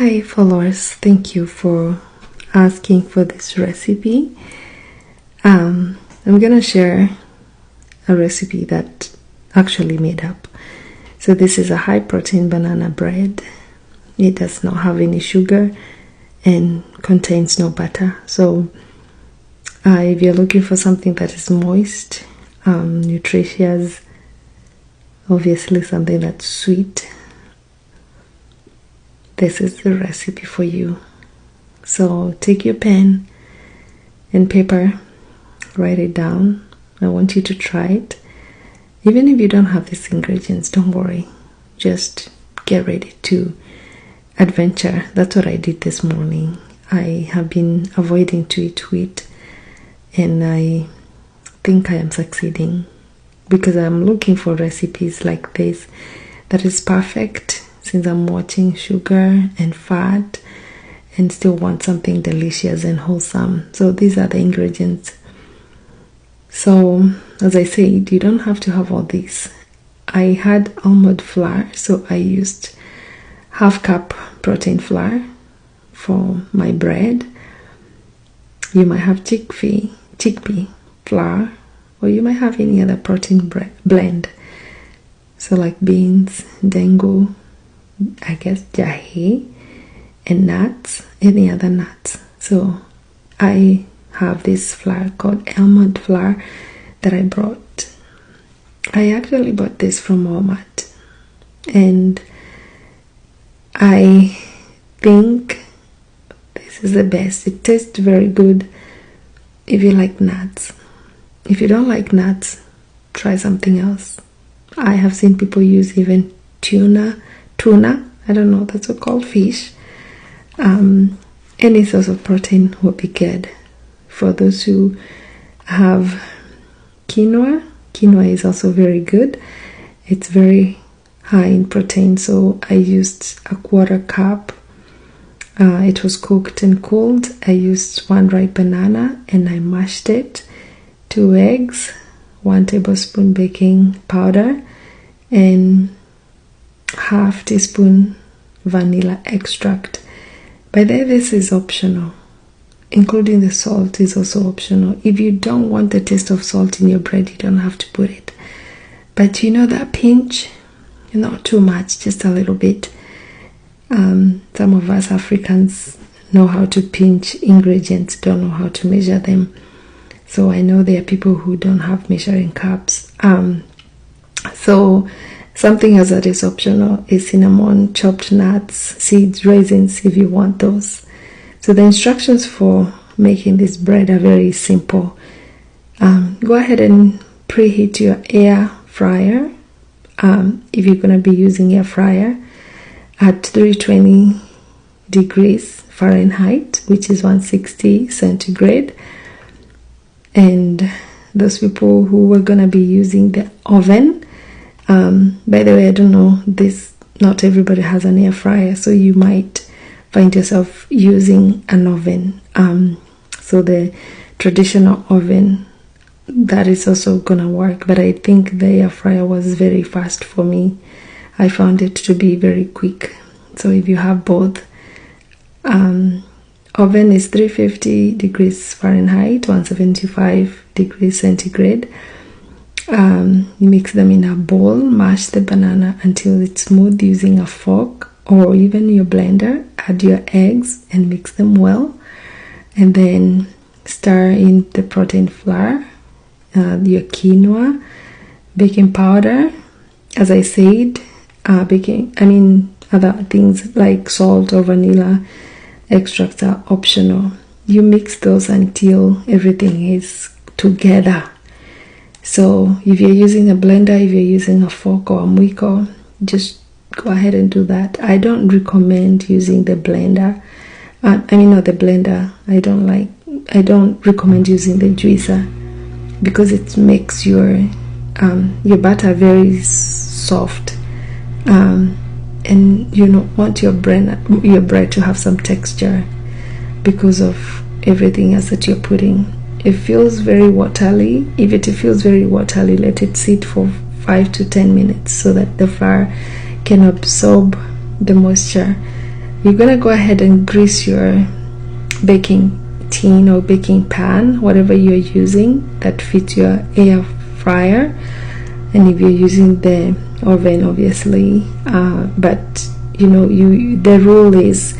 Hi followers, thank you for asking for this recipe. I'm gonna share a recipe that actually made up. So this is a high protein banana bread. It does not have any sugar and contains no butter. So if you're looking for something that is moist, nutritious, obviously something that's sweet, this is the recipe for you. So take your pen and paper, write it down. I want you to try it. Even if you don't have these ingredients, don't worry. Just get ready to adventure. That's what I did this morning. I have been avoiding to eat wheat, and I think I am succeeding because I'm looking for recipes like this that is perfect, since I'm watching sugar and fat and still want something delicious and wholesome. So these are the ingredients. So as I said, you don't have to have all these. I had almond flour, so I used half cup protein flour for my bread. You might have chickpea flour, or you might have any other protein blend. So like beans, dengu, I guess jahe, and nuts, any other nuts. So I have this flour called almond flour that I brought. I actually bought this from Walmart, and I think this is the best. It tastes very good if you like nuts. If you don't like nuts, try something else. I have seen people use even tuna, I don't know, that's what called fish. Any source of protein will be good. For those who have quinoa is also very good. It's very high in protein, so I used a quarter cup. It was cooked and cooled. I used 1 ripe banana and I mashed it, 2 eggs, 1 tablespoon baking powder, and half teaspoon vanilla extract. By the way, this is optional. Including the salt is also optional. If you don't want the taste of salt in your bread, you don't have to put it. But you know, that pinch, not too much, just a little bit. Some of us Africans know how to pinch ingredients, don't know how to measure them. So I know there are people who don't have measuring cups. So something else that is optional is cinnamon, chopped nuts, seeds, raisins, if you want those. So the instructions for making this bread are very simple. Go ahead and preheat your air fryer. If you're going to be using air fryer, at 320 degrees Fahrenheit, which is 160 centigrade. And those people who are going to be using the oven, by the way, I don't know, not everybody has an air fryer, so you might find yourself using an oven. So the traditional oven, that is also gonna work, but I think the air fryer was very fast for me. I found it to be very quick. So if you have both, oven is 350 degrees Fahrenheit, 175 degrees centigrade. You mix them in a bowl, mash the banana until it's smooth using a fork or even your blender. Add your eggs and mix them well, and then stir in the protein flour, your quinoa, baking powder. As I said, other things like salt or vanilla extracts are optional. You mix those until everything is together. So if you're using a blender, if you're using a fork or a mwiko, just go ahead and do that. I don't recommend using the blender. Not the blender. I don't recommend using the juicer because it makes your batter very soft, and you don't want your bread to have some texture because of everything else that you're putting. It feels very watery. If it feels very watery, let it sit for 5 to 10 minutes so that the flour can absorb the moisture. you're gonna go ahead and grease your baking tin or baking pan, whatever you're using that fits your air fryer. And if you're using the oven, obviously, but you know, the rule is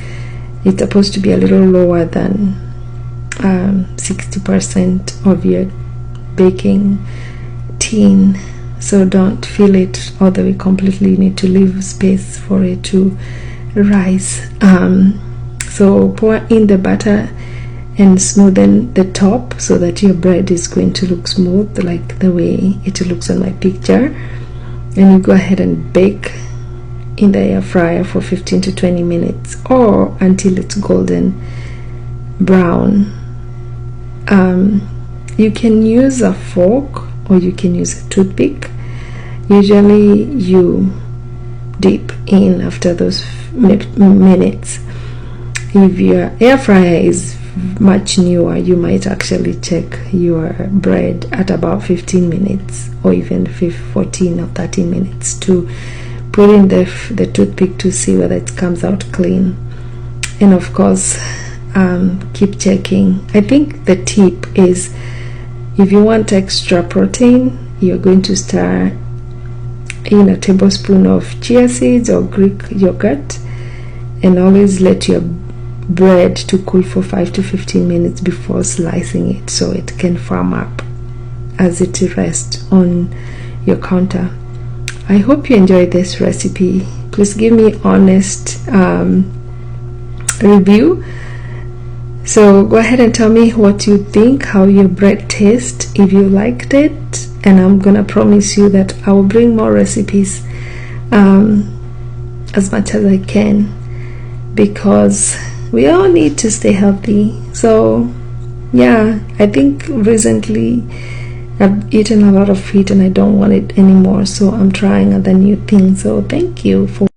it's supposed to be a little lower than 60% of your baking tin, so don't fill it all the way completely. You need to leave space for it to rise. So pour in the butter and smoothen the top so that your bread is going to look smooth like the way it looks on my picture. And you go ahead and bake in the air fryer for 15 to 20 minutes or until it's golden brown. You can use a fork or you can use a toothpick. Usually you dip in after those minutes. If your air fryer is much newer, you might actually check your bread at about 15 minutes or even 14 or 13 minutes to put in the toothpick to see whether it comes out clean. And of course, keep checking. I think the tip is, if you want extra protein, you're going to stir in a tablespoon of chia seeds or Greek yogurt, and always let your bread to cool for 5 to 15 minutes before slicing it so it can firm up as it rests on your counter. I hope you enjoyed this recipe. Please give me honest review. So go ahead and tell me what you think, how your bread tastes, if you liked it, and I'm gonna promise you that I will bring more recipes as much as I can, because we all need to stay healthy. So yeah, I think recently I've eaten a lot of meat and I don't want it anymore, so I'm trying other new things. So thank you for